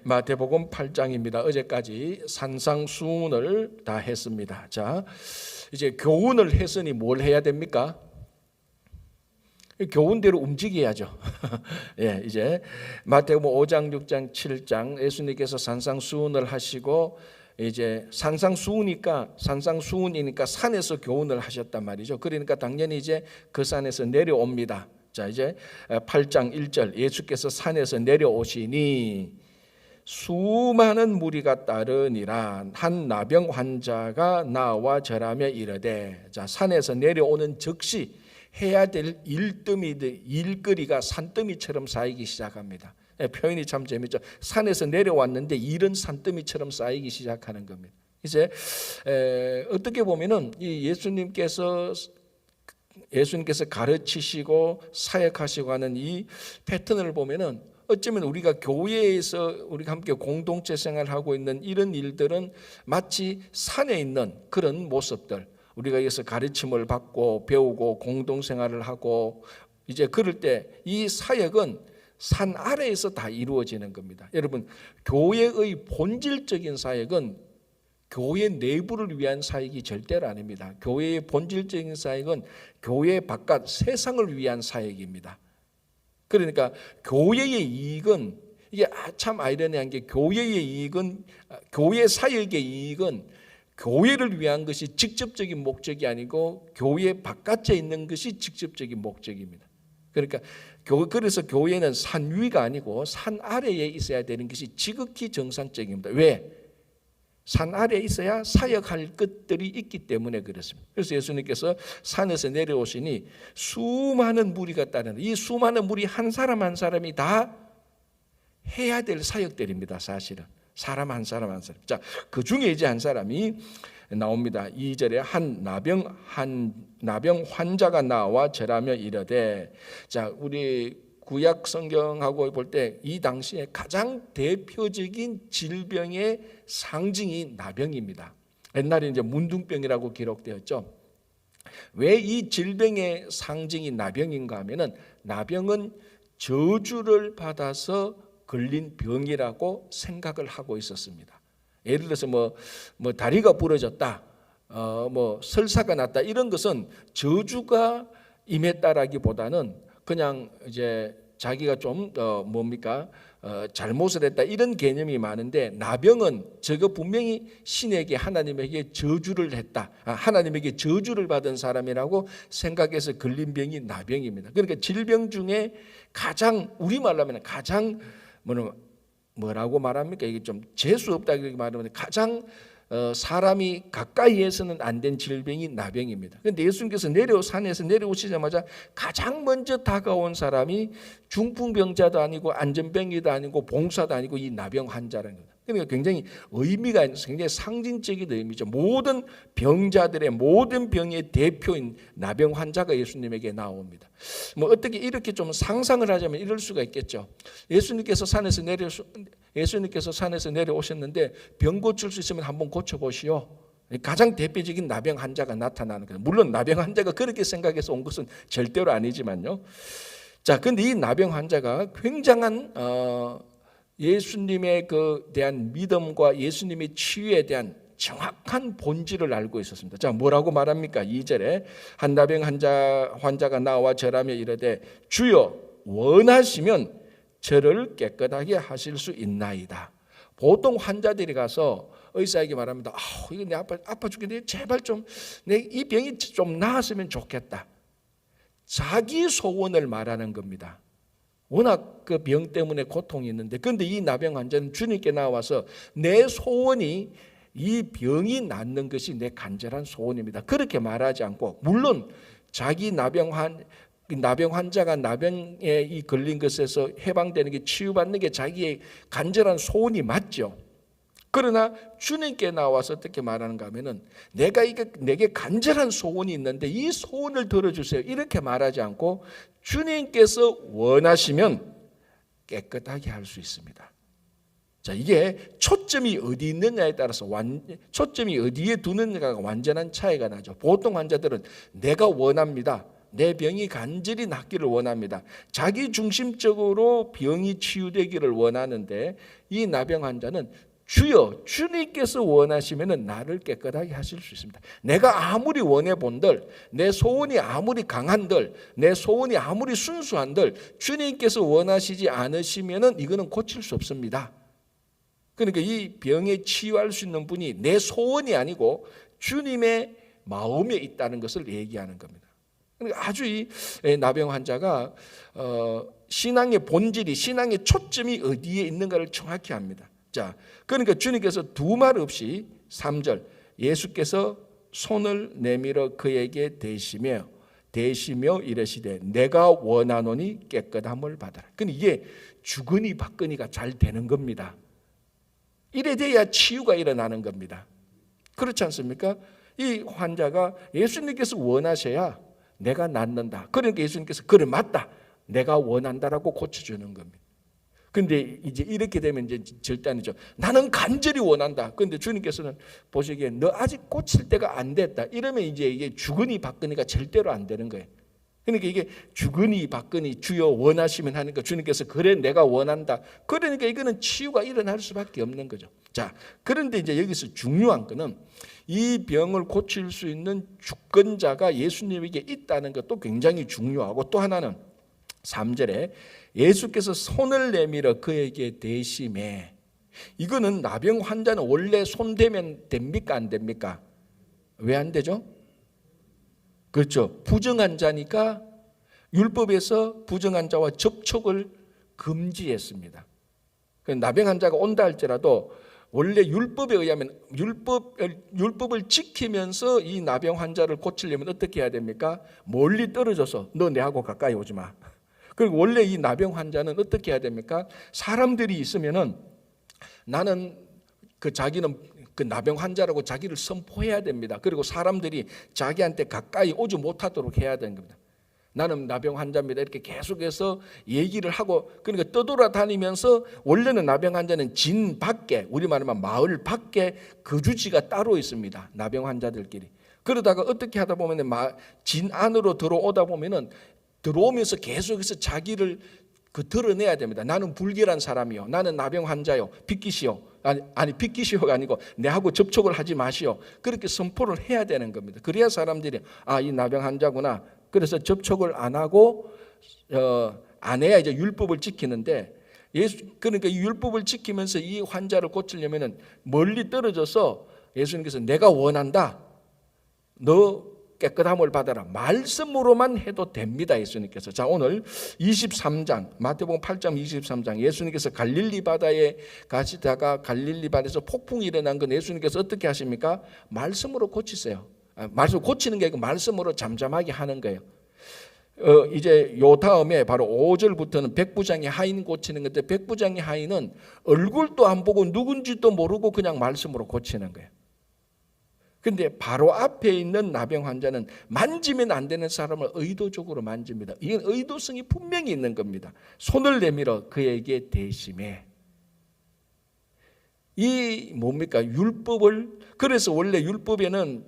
마태복음 8장입니다. 어제까지 산상수훈을 다 했습니다. 자, 이제 교훈을 했으니 뭘 해야 됩니까? 교훈대로 움직여야죠. 이제 마태복음 5장, 6장, 7장 예수님께서 산상수훈을 하시고 이제 산상수훈이니까 산에서 교훈을 하셨단 말이죠. 그러니까 당연히 이제 그 산에서 내려옵니다. 자, 이제 8장 1절 예수께서 산에서 내려오시니 수많은 무리가 따르니라. 한 나병 환자가 나와 절하며 이르되. 자, 산에서 내려오는 즉시 해야 될 일거리가 산더미처럼 쌓이기 시작합니다. 표현이 참 재밌죠. 산에서 내려왔는데 일은 산더미처럼 쌓이기 시작하는 겁니다. 이제 어떻게 보면은 이 예수님께서 가르치시고 사역하시고 하는 이 패턴을 보면은 어쩌면 우리가 교회에서 우리가 함께 공동체 생활을 하고 있는 이런 일들은 마치 산에 있는 그런 모습들, 우리가 여기서 가르침을 받고 배우고 공동생활을 하고 이제 그럴 때 이 사역은 산 아래에서 다 이루어지는 겁니다. 여러분, 교회의 본질적인 사역은 교회 내부를 위한 사역이 절대로 아닙니다. 교회의 본질적인 사역은 교회 바깥 세상을 위한 사역입니다. 그러니까 교회의 이익은, 이게 참 아이러니한 게, 교회 사역의 이익은 교회를 위한 것이 직접적인 목적이 아니고 교회 바깥에 있는 것이 직접적인 목적입니다. 그러니까 그래서 교회는 산 위가 아니고 산 아래에 있어야 되는 것이 지극히 정상적입니다. 왜? 산 아래에 있어야 사역할 것들이 있기 때문에 그렇습니다. 그래서 예수님께서 산에서 내려오시니 수많은 무리가 따르는, 이 수많은 무리 한 사람 한 사람이 다 해야 될 사역들입니다. 사실은 사람 한 사람 한 사람. 자, 그 중에 이제 한 사람이 나옵니다. 2절에 한 나병 환자가 나와 절하며 이르되. 자, 우리 구약 성경하고 볼 때 이 당시에 가장 대표적인 질병의 상징이 나병입니다. 옛날에 이제 문둥병이라고 기록되었죠. 왜 이 질병의 상징이 나병인가 하면은, 나병은 저주를 받아서 걸린 병이라고 생각을 하고 있었습니다. 예를 들어서 뭐 다리가 부러졌다, 설사가 났다, 이런 것은 저주가 임했다라기보다는 그냥 이제 자기가 좀 잘못을 했다, 이런 개념이 많은데, 나병은 저거 분명히 신에게, 하나님에게 저주를 했다, 하나님에게 저주를 받은 사람이라고 생각해서 걸린 병이 나병입니다. 그러니까 질병 중에 가장, 우리말로 하면 가장 뭐라고 말합니까? 이게 좀 재수 없다 이렇게 말하면, 가장 사람이 가까이에서는 안 된 질병이 나병입니다. 그런데 예수님께서 산에서 내려오시자마자 가장 먼저 다가온 사람이 중풍병자도 아니고 안전병이도 아니고 봉사도 아니고 이 나병 환자라는 겁니다. 그러니까 굉장히 의미가 있는, 굉장히 상징적인 의미죠. 모든 병자들의, 모든 병의 대표인 나병 환자가 예수님에게 나옵니다. 어떻게 이렇게 좀 상상을 하자면 이럴 수가 있겠죠. 예수님께서 산에서 내려오셨는데 병 고칠 수 있으면 한번 고쳐보시오. 가장 대표적인 나병 환자가 나타나는 거예요. 물론 나병 환자가 그렇게 생각해서 온 것은 절대로 아니지만요. 자, 근데 이 나병 환자가 굉장한 예수님에 대한 믿음과 예수님의 치유에 대한 정확한 본질을 알고 있었습니다. 자, 뭐라고 말합니까? 2절에 한 나병 환자가 나와 절하며 이르되 주여 원하시면 저를 깨끗하게 하실 수 있나이다. 보통 환자들이 가서 의사에게 말합니다. 이거 내 아파 죽겠는데 제발 좀 내 이 병이 좀 나았으면 좋겠다. 자기 소원을 말하는 겁니다. 워낙 그 병 때문에 고통이 있는데, 그런데 이 나병 환자는 주님께 나와서 내 소원이 이 병이 낫는 것이 내 간절한 소원입니다, 그렇게 말하지 않고, 물론 자기 나병 환자가 나병에 걸린 것에서 해방되는 게, 치유받는 게 자기의 간절한 소원이 맞죠. 그러나 주님께 나와서 어떻게 말하는가 하면은, 내게 간절한 소원이 있는데 이 소원을 들어주세요, 이렇게 말하지 않고 주님께서 원하시면 깨끗하게 할 수 있습니다. 자, 이게 초점이 어디 있느냐에 따라서 초점이 어디에 두느냐가 완전한 차이가 나죠. 보통 환자들은 내가 원합니다, 내 병이 간절히 낫기를 원합니다. 자기 중심적으로 병이 치유되기를 원하는데 이 나병 환자는 주여 주님께서 원하시면 나를 깨끗하게 하실 수 있습니다. 내가 아무리 원해 본들, 내 소원이 아무리 강한들, 내 소원이 아무리 순수한들 주님께서 원하시지 않으시면 이거는 고칠 수 없습니다. 그러니까 이 병에 치유할 수 있는 분이 내 소원이 아니고 주님의 마음에 있다는 것을 얘기하는 겁니다. 그러니까 아주 이 나병 환자가 신앙의 본질이, 신앙의 초점이 어디에 있는가를 정확히 압니다. 자, 그러니까 주님께서 두말 없이 3절 예수께서 손을 내밀어 그에게 대시며 이르시되 내가 원하노니 깨끗함을 받아라. 그러니까 이게 주거니 받거니가 잘 되는 겁니다. 이래 돼야 치유가 일어나는 겁니다. 그렇지 않습니까? 이 환자가 예수님께서 원하셔야 내가 낫는다. 그러니까 예수님께서 그래 맞다. 내가 원한다라고 고쳐주는 겁니다. 그런데 이제 이렇게 되면 이제 절단이죠. 나는 간절히 원한다. 그런데 주님께서는 보시기에 너 아직 고칠 때가 안 됐다. 이러면 이제 이게 주거니 받거니가 절대로 안 되는 거예요. 그러니까 이게 주거니 받거니 주여 원하시면 하니까 주님께서 그래 내가 원한다. 그러니까 이거는 치유가 일어날 수밖에 없는 거죠. 자, 그런데 이제 여기서 중요한 거는 이 병을 고칠 수 있는 주권자가 예수님에게 있다는 것도 굉장히 중요하고 또 하나는 3절에 예수께서 손을 내밀어 그에게 대심해. 이거는 나병 환자는 원래 손 대면 됩니까 안 됩니까? 왜 안 되죠? 그렇죠. 부정한 자니까 율법에서 부정한 자와 접촉을 금지했습니다. 나병 환자가 온다 할지라도 원래 율법에 의하면 율법을 지키면서 이 나병 환자를 고치려면 어떻게 해야 됩니까? 멀리 떨어져서 너 내하고 가까이 오지 마. 그리고 원래 이 나병 환자는 어떻게 해야 됩니까? 사람들이 있으면은 나는 자기는 그 나병 환자라고 자기를 선포해야 됩니다. 그리고 사람들이 자기한테 가까이 오지 못하도록 해야 되는 겁니다. 나는 나병 환자입니다. 이렇게 계속해서 얘기를 하고 그러니까 떠돌아다니면서 원래는 나병 환자는 진 밖에 우리 말하면 마을 밖에 거주지가 따로 있습니다. 나병 환자들끼리. 그러다가 어떻게 하다 보면 진 안으로 들어오다 보면은 들어오면서 계속해서 자기를 드러내야 됩니다. 나는 불결한 사람이요. 나는 나병 환자요. 비키시오. 아니 비키시오가 아니고 내하고 접촉을 하지 마시오. 그렇게 선포를 해야 되는 겁니다. 그래야 사람들이 이 나병 환자구나. 그래서 접촉을 안 하고 안 해야 이제 율법을 지키는데 그러니까 이 율법을 지키면서 이 환자를 고치려면은 멀리 떨어져서 예수님께서 내가 원한다. 너 깨끗함을 받아라. 말씀으로만 해도 됩니다. 예수님께서. 자, 오늘 23장 마태복음 8장 23장 예수님께서 갈릴리 바다에 가시다가 갈릴리 바다에서 폭풍이 일어난 건 예수님께서 어떻게 하십니까? 말씀으로 고치세요. 말씀 고치는 게 아니고 말씀으로 잠잠하게 하는 거예요. 이제 요 다음에 바로 5절부터는 백부장의 하인 고치는 건데 백부장의 하인은 얼굴도 안 보고 누군지도 모르고 그냥 말씀으로 고치는 거예요. 근데 바로 앞에 있는 나병 환자는 만지면 안 되는 사람을 의도적으로 만집니다. 이건 의도성이 분명히 있는 겁니다. 손을 내밀어 그에게 대심해. 이 뭡니까? 율법을 그래서 원래 율법에는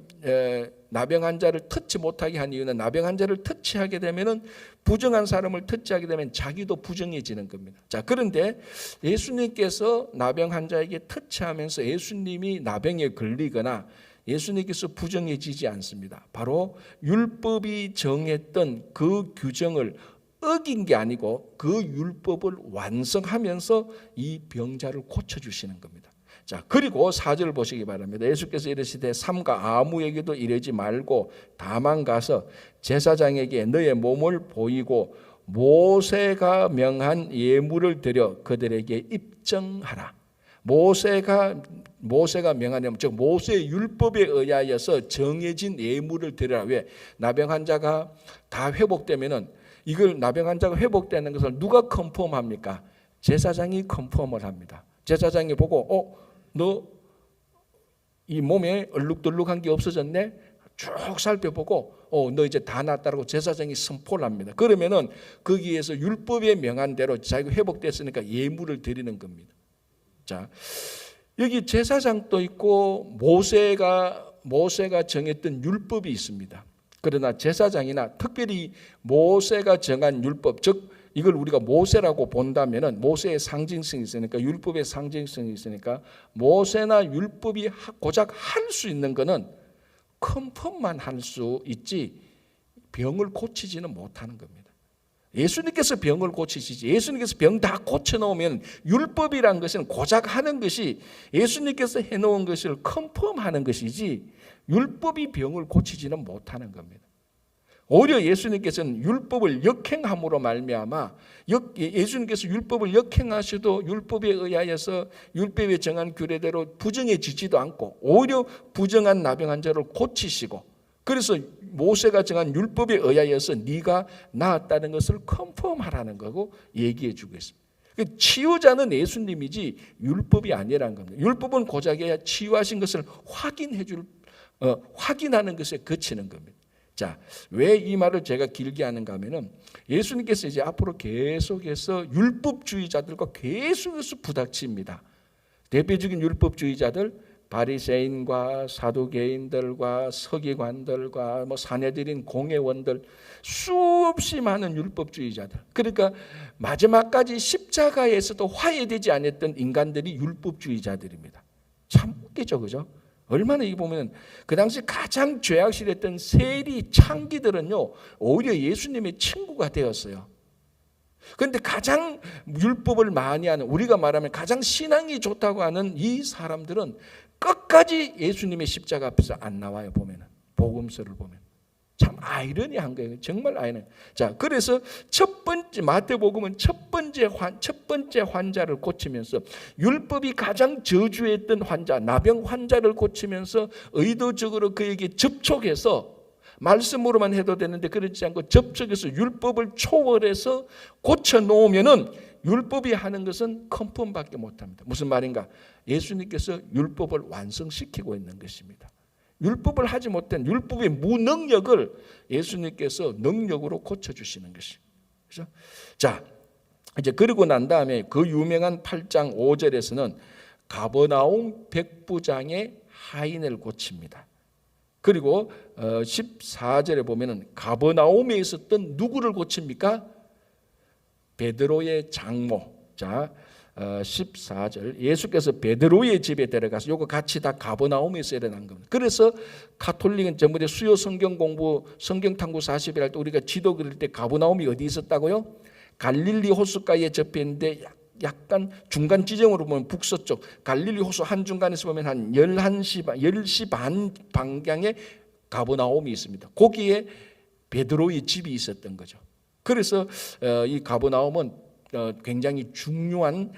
나병 환자를 터치 못하게 한 이유는 나병 환자를 터치하게 되면은 부정한 사람을 터치하게 되면 자기도 부정해지는 겁니다. 자, 그런데 예수님께서 나병 환자에게 터치하면서 예수님이 나병에 걸리거나 예수님께서 부정해지지 않습니다. 바로 율법이 정했던 그 규정을 어긴 게 아니고 그 율법을 완성하면서 이 병자를 고쳐주시는 겁니다. 자, 그리고 4절 보시기 바랍니다. 예수께서 이르시되 삼가 아무에게도 이르지 말고 다만 가서 제사장에게 너의 몸을 보이고 모세가 명한 예물을 드려 그들에게 입증하라. 모세가 명한 예물, 즉 모세의 율법에 의하여서 정해진 예물을 드리라. 왜? 나병 환자가 다 회복되면은 이걸 나병 환자가 회복되는 것을 누가 컨펌합니까? 제사장이 컨펌을 합니다. 제사장이 보고 너 이 몸에 얼룩덜룩한 게 없어졌네? 쭉 살펴보고 너 이제 다 낫다라고 제사장이 선포를 합니다. 그러면은 거기에서 율법에 명한 대로 자기가 회복됐으니까 예물을 드리는 겁니다. 자, 여기 제사장도 있고 모세가 정했던 율법이 있습니다. 그러나 제사장이나 특별히 모세가 정한 율법, 즉 이걸 우리가 모세라고 본다면은 모세의 상징성이 있으니까, 율법의 상징성이 있으니까 모세나 율법이 고작 할 수 있는 거는 컨펌만 할 수 있지 병을 고치지는 못하는 겁니다. 예수님께서 병을 고치시지, 예수님께서 병 다 고쳐놓으면 율법이란 것은 고작 하는 것이 예수님께서 해놓은 것을 컨펌하는 것이지 율법이 병을 고치지는 못하는 겁니다. 오히려 예수님께서는 율법을 역행함으로 말미암아, 예수님께서 율법을 역행하셔도 율법에 의하여서 율법에 정한 규례대로 부정해지지도 않고 오히려 부정한 나병 환자를 고치시고, 그래서 모세가 정한 율법에 의하여서 네가 나았다는 것을 컨펌하라는 거고 얘기해 주고 있습니다. 치유자는 예수님이지 율법이 아니라는 겁니다. 율법은 고작해야 치유하신 것을 확인하는 것에 그치는 겁니다. 자, 왜 이 말을 제가 길게 하는가 하면은 예수님께서 이제 앞으로 계속해서 율법주의자들과 계속해서 부닥칩니다. 대표적인 율법주의자들, 바리새인과 사두개인들과 서기관들과 사내들인 공회원들, 수없이 많은 율법주의자들. 그러니까 마지막까지 십자가에서도 화해되지 않았던 인간들이 율법주의자들입니다. 참 웃기죠, 그죠? 얼마나 이 보면 그 당시 가장 죄악실했던 세리 창기들은요 오히려 예수님의 친구가 되었어요. 그런데 가장 율법을 많이 하는, 우리가 말하면 가장 신앙이 좋다고 하는 이 사람들은 끝까지 예수님의 십자가 앞에서 안 나와요. 보면은 복음서를 보면 참 아이러니한 거예요. 정말 아이러니. 자, 그래서 첫 번째 마태복음은 첫 번째 환자를 고치면서 율법이 가장 저주했던 환자, 나병 환자를 고치면서 의도적으로 그에게 접촉해서 말씀으로만 해도 되는데 그렇지 않고 접촉해서 율법을 초월해서 고쳐 놓으면은 율법이 하는 것은 컨펌밖에 못합니다. 무슨 말인가? 예수님께서 율법을 완성시키고 있는 것입니다. 율법을 하지 못한 율법의 무능력을 예수님께서 능력으로 고쳐주시는 것입니다. 그렇죠? 자, 이제 그러고 난 다음에 그 유명한 8장 5절에서는 가버나움 백부장의 하인을 고칩니다. 그리고 14절에 보면은 가버나움에 있었던 누구를 고칩니까? 베드로의 장모. 자, 14절 예수께서 베드로의 집에 들어가서 요거 같이 다 가버나움에서 일어난 겁니다. 그래서 가톨릭은 전부에 수요 성경 공부, 성경 탐구 40일 할 때 우리가 지도 그릴 때 가버나움이 어디 있었다고요? 갈릴리 호숫가에 접해 있는데 약간 중간 지점으로 보면 북서쪽 갈릴리 호수 한중간에서 보면 한 10시 반 방향에 가버나움이 있습니다. 거기에 베드로의 집이 있었던 거죠. 그래서 이 가버나움은 굉장히 중요한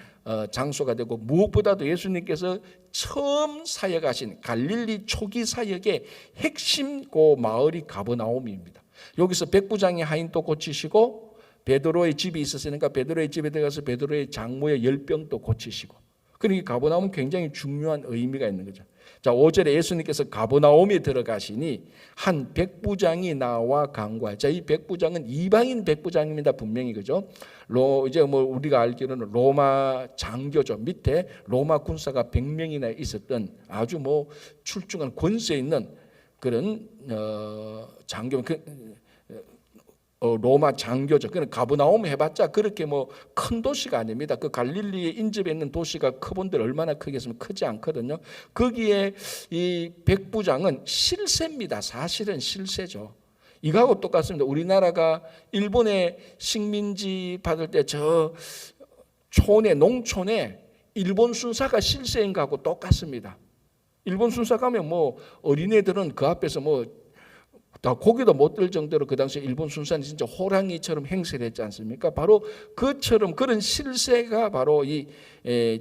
장소가 되고, 무엇보다도 예수님께서 처음 사역하신 갈릴리 초기 사역의 핵심 그 마을이 가버나움입니다. 여기서 백부장의 하인도 고치시고 베드로의 집이 있었으니까 베드로의 집에 들어가서 베드로의 장모의 열병도 고치시고, 그러니까 가버나움은 굉장히 중요한 의미가 있는 거죠. 자, 5절에 예수님께서 가버나움에 들어가시니 한 백부장이 나와 간구하여. 자, 이 백부장은 이방인 백부장입니다. 분명히, 그죠? 이제 우리가 알기로는 로마 장교죠. 밑에 로마 군사가 100명이나 있었던 아주 출중한 권세 있는 그런 장교, 로마 장교죠. 그는 가버나움 해봤자 그렇게 큰 도시가 아닙니다. 그 갈릴리에 인접해 있는 도시가 크본들 얼마나 크겠으면 크지 않거든요. 거기에 이 백부장은 실세입니다. 사실은 실세죠. 이거하고 똑같습니다. 우리나라가 일본의 식민지 받을 때 저 농촌에 일본 순사가 실세인 거하고 똑같습니다. 일본 순사 가면 어린애들은 그 앞에서 다 고기도 못 들 정도로 그 당시에 일본 순사는 진짜 호랑이처럼 행세를 했지 않습니까? 바로 그처럼 그런 실세가 바로 이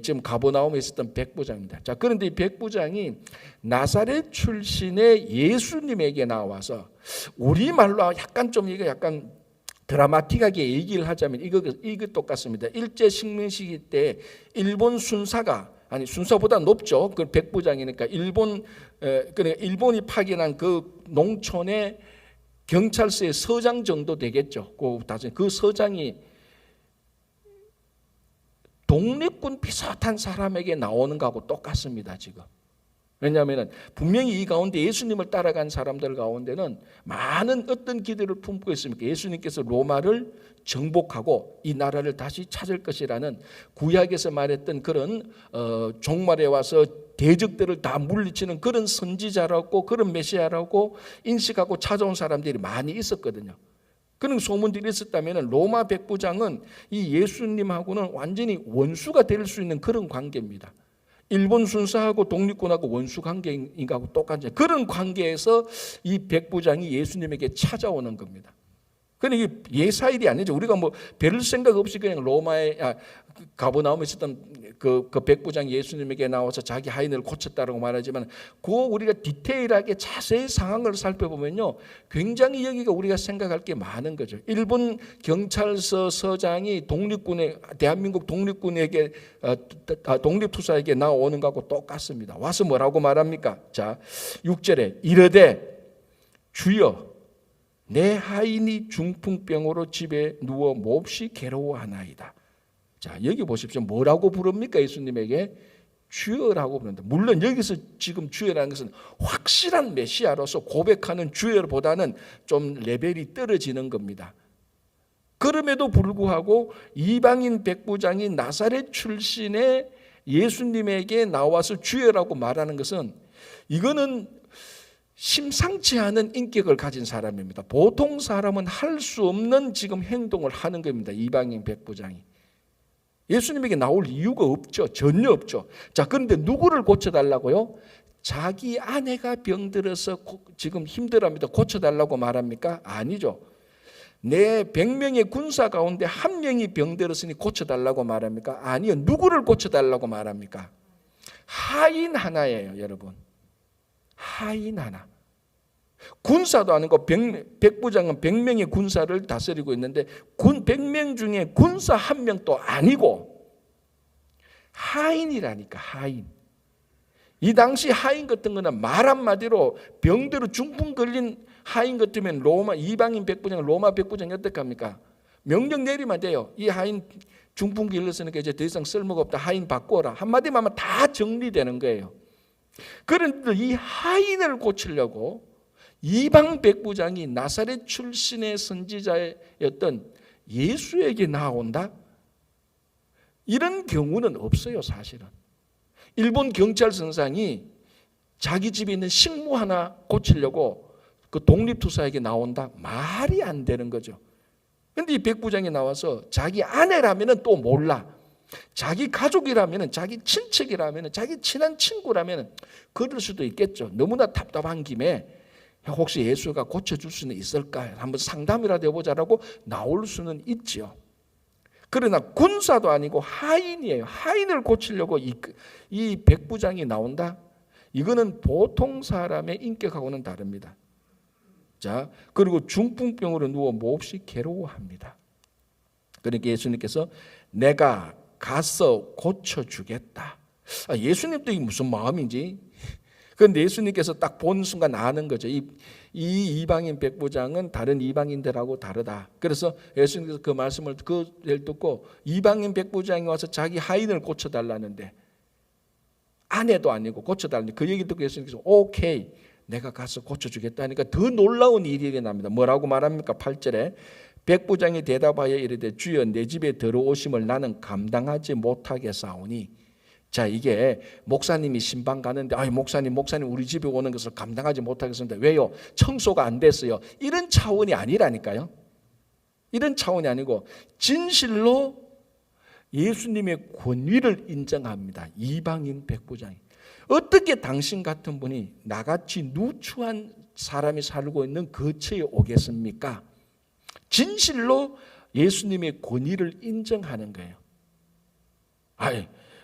지금 가버나움에 있었던 백부장입니다. 자, 그런데 이 백부장이 나사렛 출신의 예수님에게 나와서, 우리말로 약간 좀 이거 약간 드라마틱하게 얘기를 하자면 이거 똑같습니다. 일제 식민시기 때 일본 순사가, 아니 순사보다 높죠. 그 백부장이니까 그러니까 일본이 파견한 그 농촌의 경찰서의 서장 정도 되겠죠. 그 서장이 독립군 비슷한 사람에게 나오는 거하고 똑같습니다. 지금 왜냐하면 분명히 이 가운데 예수님을 따라간 사람들 가운데는 많은 어떤 기대를 품고 있습니까? 예수님께서 로마를 정복하고 이 나라를 다시 찾을 것이라는 구약에서 말했던 그런 종말에 와서 대적들을 다 물리치는 그런 선지자라고 그런 메시아라고 인식하고 찾아온 사람들이 많이 있었거든요. 그런 소문들이 있었다면 로마 백부장은 이 예수님하고는 완전히 원수가 될 수 있는 그런 관계입니다. 일본 순사하고 독립군하고 원수 관계인 거하고 똑같죠. 그런 관계에서 이 백부장이 예수님에게 찾아오는 겁니다. 근데 이게 예사일이 아니죠. 우리가 뭐 별 생각 없이 그냥 로마에 가버나움에 있었던 그 백부장이 예수님에게 나와서 자기 하인을 고쳤다라고 말하지만 그 우리가 디테일하게 자세히 상황을 살펴보면요, 굉장히 여기가 우리가 생각할 게 많은 거죠. 일본 경찰서 서장이 독립군에 대한민국 독립군에게 독립투사에게 나오는 것하고 똑같습니다. 와서 뭐라고 말합니까? 자, 6절에 이르되 주여 내 하인이 중풍병으로 집에 누워 몹시 괴로워하나이다. 자, 여기 보십시오. 뭐라고 부릅니까? 예수님에게 주여라고 부른다. 물론 여기서 지금 주여라는 것은 확실한 메시아로서 고백하는 주여보다는 좀 레벨이 떨어지는 겁니다. 그럼에도 불구하고 이방인 백부장이 나사렛 출신의 예수님에게 나와서 주여라고 말하는 것은 이거는 심상치 않은 인격을 가진 사람입니다. 보통 사람은 할 수 없는 지금 행동을 하는 겁니다. 이방인 백부장이. 예수님에게 나올 이유가 없죠. 전혀 없죠. 자, 그런데 누구를 고쳐달라고요? 자기 아내가 병들어서 지금 힘들어합니다. 고쳐달라고 말합니까? 아니죠. 내 100명의 군사 가운데 한 명이 병들었으니 고쳐달라고 말합니까? 아니요. 누구를 고쳐달라고 말합니까? 하인 하나예요, 여러분. 하인 하나. 군사도 아니고 백부장은 100명의 군사를 다스리고 있는데 100명 중에 군사 한 명도 아니고 하인이라니까. 하인. 이 당시 하인 같은 거는 말 한마디로 병들어 중풍 걸린 하인 같으면 로마 이방인 백부장, 로마 백부장이 어떡합니까? 명령 내리면 돼요. 이 하인 중풍 걸렸으니까 이제 더 이상 쓸모가 없다. 하인 바꿔라. 한마디만 하면 다 정리되는 거예요. 그런데 이 하인을 고치려고 이방 백부장이 나사렛 출신의 선지자였던 예수에게 나온다? 이런 경우는 없어요, 사실은. 일본 경찰선상이 자기 집에 있는 식무 하나 고치려고 그 독립투사에게 나온다? 말이 안 되는 거죠. 그런데 이 백부장이 나와서 자기 아내라면 또 몰라. 자기 가족이라면, 자기 친척이라면, 자기 친한 친구라면 그럴 수도 있겠죠. 너무나 답답한 김에 혹시 예수가 고쳐줄 수는 있을까? 한번 상담이라도 해보자라고 나올 수는 있죠. 그러나 군사도 아니고 하인이에요. 하인을 고치려고 이 백부장이 나온다? 이거는 보통 사람의 인격하고는 다릅니다. 자, 그리고 중풍병으로 누워 몹시 괴로워합니다. 그러니까 예수님께서 내가 가서 고쳐주겠다. 예수님도 이게 무슨 마음인지. 그런데 예수님께서 딱 본 순간 아는 거죠. 이 이방인 백부장은 다른 이방인들하고 다르다. 그래서 예수님께서 그 말씀을 듣고 이방인 백부장이 와서 자기 하인을 고쳐달라는데 아내도 아니고 고쳐달라는데 그 얘기 듣고 예수님께서 오케이 내가 가서 고쳐주겠다 하니까 더 놀라운 일이 일어납니다. 뭐라고 말합니까? 8절에 백부장이 대답하여 이르되 주여 내 집에 들어오심을 나는 감당하지 못하겠사오니. 자, 이게 목사님이 신방 가는데 목사님 우리 집에 오는 것을 감당하지 못하겠습니다. 왜요? 청소가 안 됐어요. 이런 차원이 아니라니까요. 이런 차원이 아니고 진실로 예수님의 권위를 인정합니다. 이방인 백부장이. 어떻게 당신 같은 분이 나같이 누추한 사람이 살고 있는 거처에 오겠습니까? 진실로 예수님의 권위를 인정하는 거예요.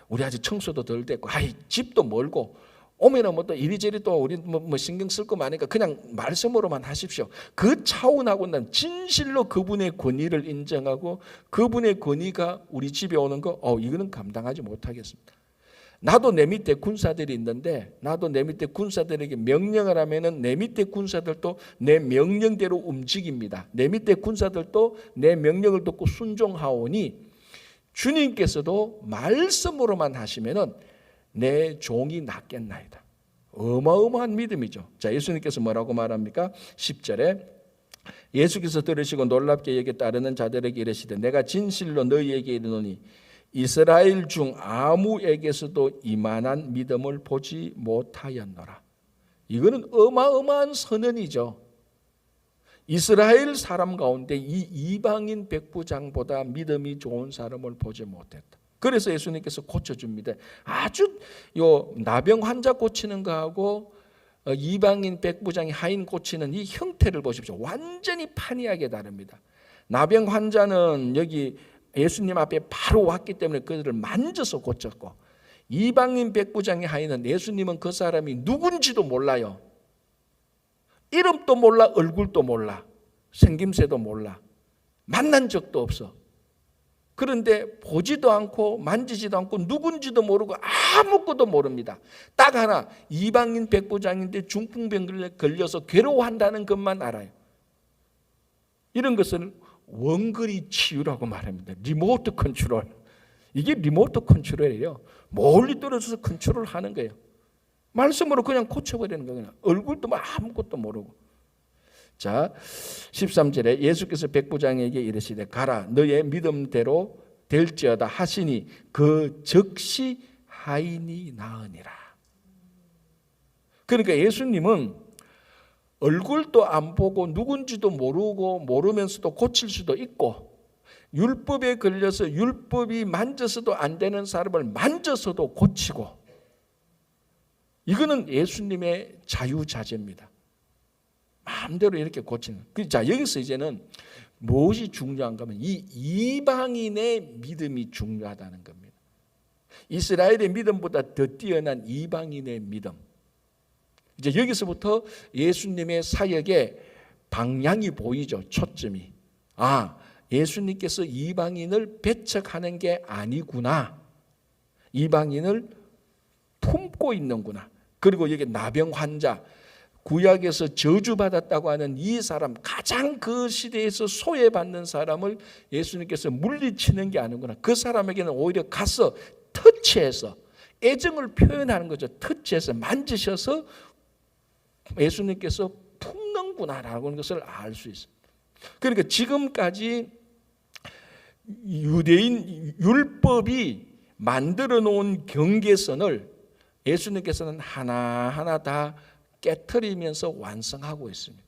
우리 아직 청소도 덜 됐고, 집도 멀고, 오면은 뭐 또 이리저리 또 우리 뭐 신경 쓸 거 많으니까 그냥 말씀으로만 하십시오. 그 차원하고는 진실로 그분의 권위를 인정하고 그분의 권위가 우리 집에 오는 거, 이거는 감당하지 못하겠습니다. 나도 내 밑에 군사들이 있는데 나도 내 밑에 군사들에게 명령을 하면은 내 밑에 군사들도 내 명령대로 움직입니다. 내 밑에 군사들도 내 명령을 듣고 순종하오니 주님께서도 말씀으로만 하시면은 내 종이 낫겠나이다. 어마어마한 믿음이죠. 자, 예수님께서 뭐라고 말합니까? 10절에 예수께서 들으시고 놀랍게 여겨 따르는 자들에게 이르시되 내가 진실로 너희에게 이르노니 이스라엘 중 아무에게서도 이만한 믿음을 보지 못하였노라. 이거는 어마어마한 선언이죠. 이스라엘 사람 가운데 이 이방인 백부장보다 믿음이 좋은 사람을 보지 못했다. 그래서 예수님께서 고쳐줍니다. 아주 나병 환자 고치는 거하고 이방인 백부장이 하인 고치는 이 형태를 보십시오. 완전히 판이하게 다릅니다. 나병 환자는 여기 예수님 앞에 바로 왔기 때문에 그들을 만져서 고쳤고, 이방인 백부장의 하인은 예수님은 그 사람이 누군지도 몰라요. 이름도 몰라, 얼굴도 몰라, 생김새도 몰라, 만난 적도 없어. 그런데 보지도 않고 만지지도 않고 누군지도 모르고 아무것도 모릅니다. 딱 하나, 이방인 백부장인데 중풍병 걸려서 괴로워한다는 것만 알아요. 이런 것은 원거리 치유라고 말합니다. 리모트 컨트롤. 이게 리모트 컨트롤이에요. 멀리 떨어져서 컨트롤 하는 거예요. 말씀으로 그냥 고쳐버리는 거예요. 얼굴도 아무것도 모르고. 자, 13절에 예수께서 백부장에게 이르시되 가라 너의 믿음대로 될지어다 하시니 그 즉시 하인이 나으니라. 그러니까 예수님은 얼굴도 안 보고 누군지도 모르고 모르면서도 고칠 수도 있고, 율법에 걸려서 율법이 만져서도 안 되는 사람을 만져서도 고치고, 이거는 예수님의 자유자재입니다. 마음대로 이렇게 고치는. 자, 여기서 이제는 무엇이 중요한가 하면 이 이방인의 믿음이 중요하다는 겁니다. 이스라엘의 믿음보다 더 뛰어난 이방인의 믿음. 이제 여기서부터 예수님의 사역의 방향이 보이죠. 초점이. 예수님께서 이방인을 배척하는 게 아니구나. 이방인을 품고 있는구나. 그리고 여기 나병 환자, 구약에서 저주받았다고 하는 이 사람, 가장 그 시대에서 소외받는 사람을 예수님께서 물리치는 게 아니구나. 그 사람에게는 오히려 가서 터치해서 애정을 표현하는 거죠. 터치해서 만지셔서 예수님께서 품는구나라고 하는 것을 알 수 있습니다. 그러니까 지금까지 유대인 율법이 만들어 놓은 경계선을 예수님께서는 하나하나 다 깨트리면서 완성하고 있습니다.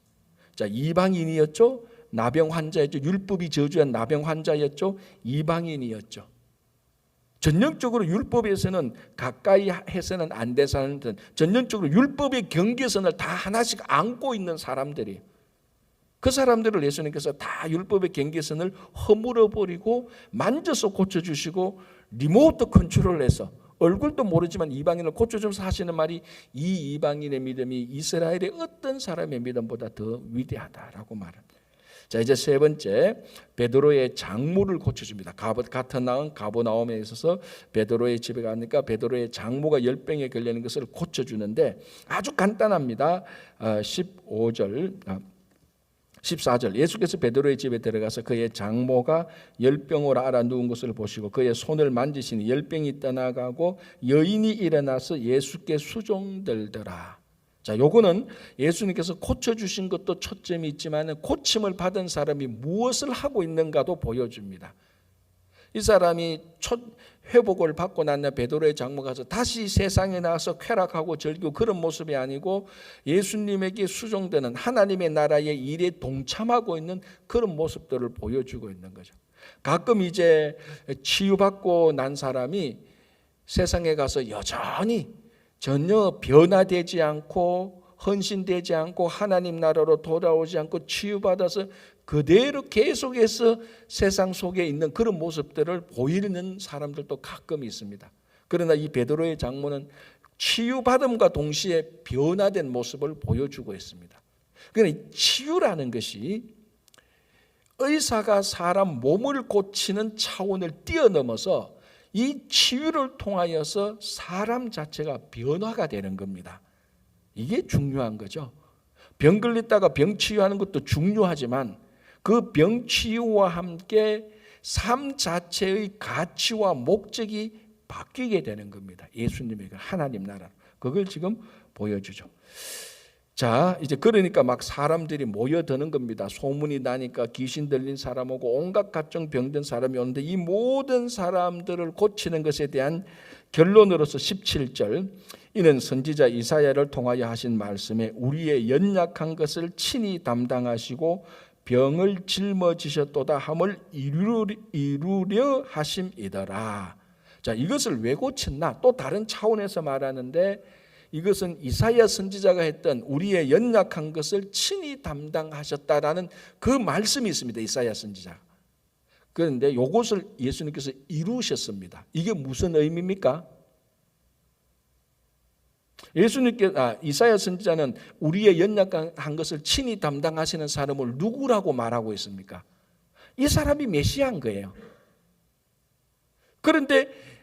자, 이방인이었죠. 나병 환자였죠. 율법이 저주한 나병 환자였죠. 이방인이었죠. 전형적으로 율법에서는 가까이 해서는 안 되는, 전형적으로 율법의 경계선을 다 하나씩 안고 있는 사람들이에요. 그 사람들을 예수님께서 다 율법의 경계선을 허물어 버리고 만져서 고쳐주시고 리모트 컨트롤해서 얼굴도 모르지만 이방인을 고쳐주면서 하시는 말이, 이 이방인의 믿음이 이스라엘의 어떤 사람의 믿음보다 더 위대하다라고 말합니다. 자, 이제 세 번째, 베드로의 장모를 고쳐줍니다. 같은 나은 가버나움에 있어서 베드로의 집에 가니까 베드로의 장모가 열병에 걸리는 것을 고쳐주는데 아주 간단합니다. 14절 예수께서 베드로의 집에 들어가서 그의 장모가 열병으로 알아 누운 것을 보시고 그의 손을 만지시니 열병이 떠나가고 여인이 일어나서 예수께 수종들더라. 자, 요거는 예수님께서 고쳐주신 것도 초점이 있지만 고침을 받은 사람이 무엇을 하고 있는가도 보여줍니다. 이 사람이 회복을 받고 난 베드로의 장모가 가서 다시 세상에 나와서 쾌락하고 즐기고 그런 모습이 아니고 예수님에게 수종되는 하나님의 나라의 일에 동참하고 있는 그런 모습들을 보여주고 있는 거죠. 가끔 이제 치유받고 난 사람이 세상에 가서 여전히 전혀 변화되지 않고 헌신되지 않고 하나님 나라로 돌아오지 않고 치유받아서 그대로 계속해서 세상 속에 있는 그런 모습들을 보이는 사람들도 가끔 있습니다. 그러나 이 베드로의 장모는 치유받음과 동시에 변화된 모습을 보여주고 있습니다. 그러나 치유라는 것이 의사가 사람 몸을 고치는 차원을 뛰어넘어서 이 치유를 통하여서 사람 자체가 변화가 되는 겁니다. 이게 중요한 거죠. 병 걸렸다가 병 치유하는 것도 중요하지만 그 병 치유와 함께 삶 자체의 가치와 목적이 바뀌게 되는 겁니다. 예수님의 하나님 나라. 그걸 지금 보여주죠. 자, 이제 그러니까 막 사람들이 모여드는 겁니다. 소문이 나니까 귀신 들린 사람 오고 온갖 각종 병든 사람이 오는데 이 모든 사람들을 고치는 것에 대한 결론으로서 17절, 이는 선지자 이사야를 통하여 하신 말씀에 우리의 연약한 것을 친히 담당하시고 병을 짊어지셨도다 함을 이루려 하심이더라. 자, 이것을 왜 고쳤나? 또 다른 차원에서 말하는데 이것은 이사야 선지자가 했던 우리의 연약한 것을 친히 담당하셨다라는 그 말씀이 있습니다. 이사야 선지자. 그런데 이것을 예수님께서 이루셨습니다. 이게 무슨 의미입니까? 이사야 선지자는 우리의 연약한 것을 친히 담당하시는 사람을 누구라고 말하고 있습니까? 이 사람이 메시아인 거예요. 그런데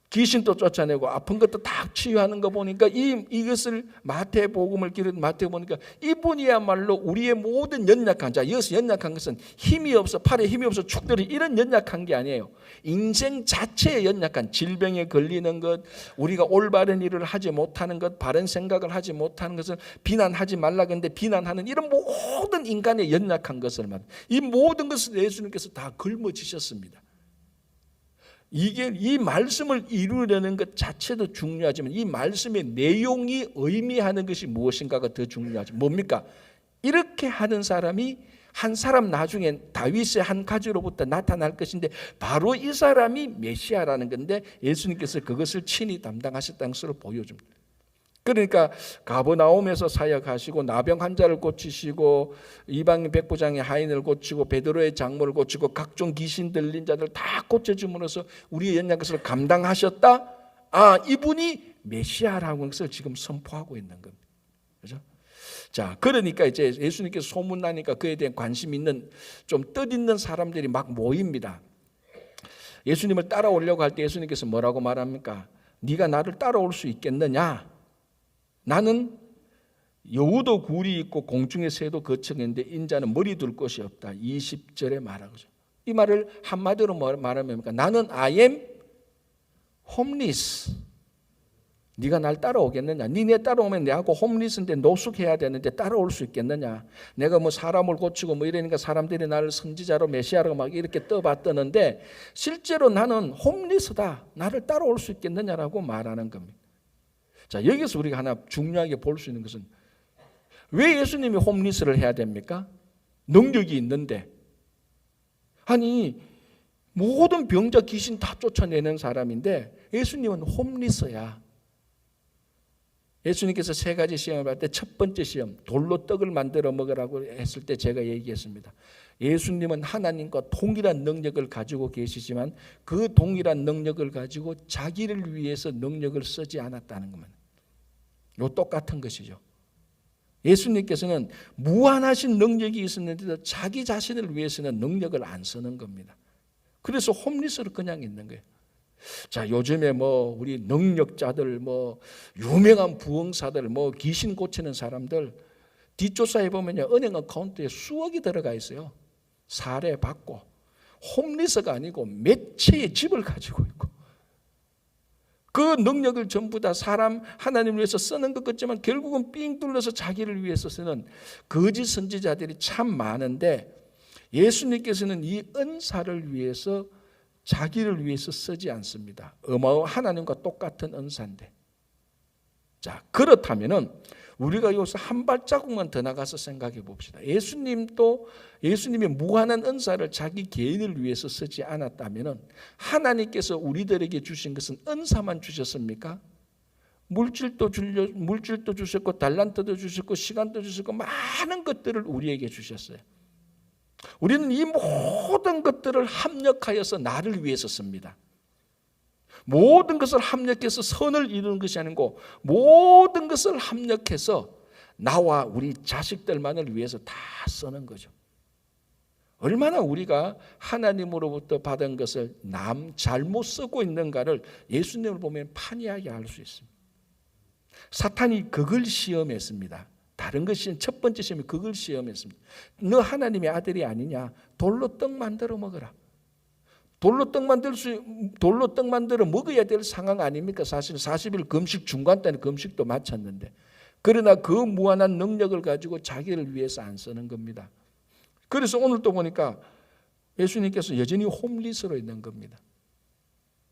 귀신도 쫓아내고 아픈 것도 다 치유하는 거 보니까 이것을 마태복음을 기록한 마태 보니까 이분이야말로 우리의 모든 연약한 자, 여기서 연약한 것은 힘이 없어, 팔에 힘이 없어 축들이 이런 연약한 게 아니에요. 인생 자체에 연약한, 질병에 걸리는 것, 우리가 올바른 일을 하지 못하는 것, 바른 생각을 하지 못하는 것을 비난하지 말라 했는데 비난하는 이런 모든 인간의 연약한 것을 말합니다. 이 모든 것을 예수님께서 다 걸머지셨습니다. 이 말씀을 이루려는 것 자체도 중요하지만 이 말씀의 내용이 의미하는 것이 무엇인가가 더 중요하죠. 뭡니까? 이렇게 하는 사람이 한 사람 나중에 다윗의 한 가지로부터 나타날 것인데 바로 이 사람이 메시아라는 건데 예수님께서 그것을 친히 담당하셨다는 것을 보여줍니다. 그러니까 가버나움에서 사역하시고 나병 환자를 고치시고 이방인 백부장의 하인을 고치고 베드로의 장모를 고치고 각종 귀신 들린 자들 다 고쳐줌으로써 우리의 연약한 것을 감당하셨다. 이분이 메시아라는 것을 지금 선포하고 있는 겁니다. 그렇죠? 자, 그러니까 이제 예수님께서 소문나니까 그에 대한 관심 있는 좀 뜻있는 사람들이 막 모입니다. 예수님을 따라오려고 할 때 예수님께서 뭐라고 말합니까? 네가 나를 따라올 수 있겠느냐? 나는 여우도 굴이 있고 공중의 새도 거처인데 인자는 머리 둘 곳이 없다. 20절에 말하고 있어요. 이 말을 한마디로 말하면 나는 I am homeless. 네가 날 따라오겠느냐? 니네 따라오면 내하고 홈리스인데 노숙해야 되는데 따라올 수 있겠느냐? 내가 뭐 사람을 고치고 뭐 이러니까 사람들이 나를 선지자로 메시아로 막 이렇게 떠받드는데 실제로 나는 홈리스다. 나를 따라올 수 있겠느냐라고 말하는 겁니다. 자, 여기서 우리가 하나 중요하게 볼 수 있는 것은 왜 예수님이 홈리스를 해야 됩니까? 능력이 있는데. 아니, 모든 병자 귀신 다 쫓아내는 사람인데 예수님은 홈리스야. 예수님께서 세 가지 시험을 받을 때 첫 번째 시험, 돌로 떡을 만들어 먹으라고 했을 때 제가 얘기했습니다. 예수님은 하나님과 동일한 능력을 가지고 계시지만 그 동일한 능력을 가지고 자기를 위해서 능력을 쓰지 않았다는 겁니다. 요 똑같은 것이죠. 예수님께서는 무한하신 능력이 있었는데도 자기 자신을 위해서는 능력을 안 쓰는 겁니다. 그래서 홈리스로 그냥 있는 거예요. 자, 요즘에 뭐 우리 능력자들, 뭐 유명한 부흥사들, 뭐 귀신 고치는 사람들 뒷조사해 보면요, 은행 어카운트에 수억이 들어가 있어요. 사례 받고 홈리스가 아니고 몇 채의 집을 가지고 있고 그 능력을 전부 다 사람 하나님을 위해서 쓰는 것 같지만 결국은 삥 뚫려서 자기를 위해서 쓰는 거짓 선지자들이 참 많은데 예수님께서는 이 은사를 위해서 자기를 위해서 쓰지 않습니다. 하나님과 똑같은 은사인데. 자, 그렇다면은 우리가 여기서 한 발자국만 더 나가서 생각해 봅시다. 예수님이 무한한 은사를 자기 개인을 위해서 쓰지 않았다면은 하나님께서 우리들에게 주신 것은 은사만 주셨습니까? 물질도 주셨고 달란트도 주셨고 시간도 주셨고 많은 것들을 우리에게 주셨어요. 우리는 이 모든 것들을 합력하여서 나를 위해서 씁니다. 모든 것을 합력해서 선을 이루는 것이 아니고 모든 것을 합력해서 나와 우리 자식들만을 위해서 다 쓰는 거죠. 얼마나 우리가 하나님으로부터 받은 것을 잘못 쓰고 있는가를 예수님을 보면 판이하게 알 수 있습니다. 사탄이 그걸 시험했습니다. 다른 것이 첫 번째 시험이 그걸 시험했습니다. 너 하나님의 아들이 아니냐? 돌로 떡 만들어 먹어라. 돌로 떡 만들어 먹어야 될 상황 아닙니까? 사실 40일 금식 중간 때는 금식도 마쳤는데, 그러나 그 무한한 능력을 가지고 자기를 위해서 안 쓰는 겁니다. 그래서 오늘 또 보니까 예수님께서 여전히 홈리스로 있는 겁니다.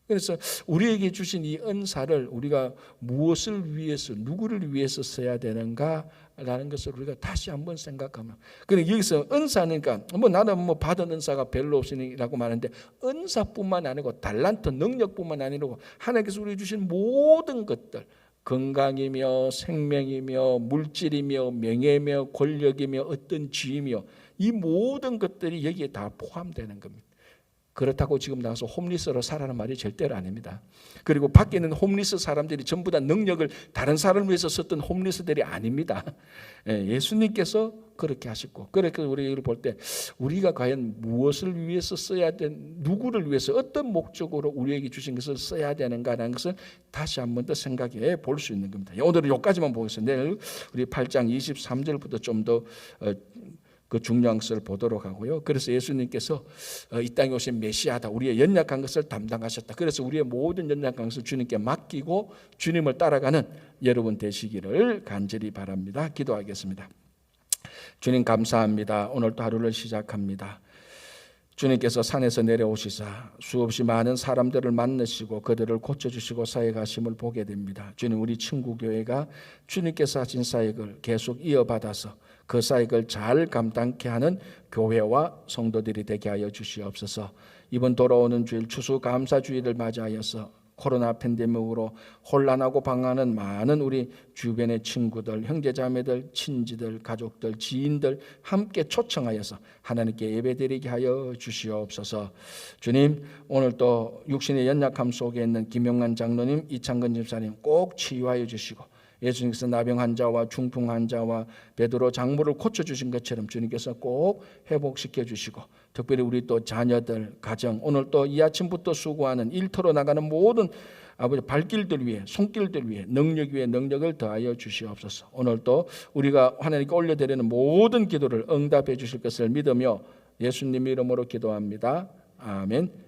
그래서 우리에게 주신 이 은사를 우리가 무엇을 위해서, 누구를 위해서 써야 되는가라는 것을 우리가 다시 한번 생각하면, 그러니까 여기서 은사니까 나는 받은 은사가 별로 없으니라고 말하는데, 은사뿐만 아니고 달란트, 능력뿐만 아니고 하나님께서 우리에게 주신 모든 것들, 건강이며 생명이며 물질이며 명예며 권력이며 어떤 지위며, 이 모든 것들이 여기에 다 포함되는 겁니다. 그렇다고 지금 나가서 홈리스로 살아라는 말이 절대로 아닙니다. 그리고 밖에 있는 홈리스 사람들이 전부 다 능력을 다른 사람을 위해서 썼던 홈리스들이 아닙니다. 예수님께서 그렇게 하셨고, 그렇게 우리를 볼 때 우리가 과연 무엇을 위해서 써야 되는, 누구를 위해서 어떤 목적으로 우리에게 주신 것을 써야 되는가라는 것을 다시 한 번 더 생각해 볼 수 있는 겁니다. 오늘은 여기까지만 보겠습니다. 내일 우리 8장 23절부터 좀 더 그 중요한 것을 보도록 하고요. 그래서 예수님께서 이 땅에 오신 메시아다, 우리의 연약한 것을 담당하셨다. 그래서 우리의 모든 연약한 것을 주님께 맡기고 주님을 따라가는 여러분 되시기를 간절히 바랍니다. 기도하겠습니다. 주님 감사합니다. 오늘도 하루를 시작합니다. 주님께서 산에서 내려오시사 수없이 많은 사람들을 만나시고 그들을 고쳐주시고 사역하심을 보게 됩니다. 주님, 우리 친구교회가 주님께서 하신 사역을 계속 이어받아서 그 사역을 잘 감당케 하는 교회와 성도들이 되게 하여 주시옵소서. 이번 돌아오는 주일 추수감사주일을 맞이하여서 코로나 팬데믹으로 혼란하고 방황하는 많은 우리 주변의 친구들, 형제자매들, 친지들, 가족들, 지인들 함께 초청하여서 하나님께 예배드리게 하여 주시옵소서. 주님, 오늘 또 육신의 연약함 속에 있는 김영란 장로님, 이창근 집사님 꼭 치유하여 주시고, 예수님께서 나병 환자와 중풍 환자와 베드로 장모를 고쳐주신 것처럼 주님께서 꼭 회복시켜 주시고, 특별히 우리 또 자녀들, 가정, 오늘 또 이 아침부터 수고하는 일터로 나가는 모든 아버지 발길들 위해, 손길들 위해 능력 위에 능력을 더하여 주시옵소서. 오늘 또 우리가 하나님께 올려드리는 모든 기도를 응답해 주실 것을 믿으며 예수님 이름으로 기도합니다. 아멘.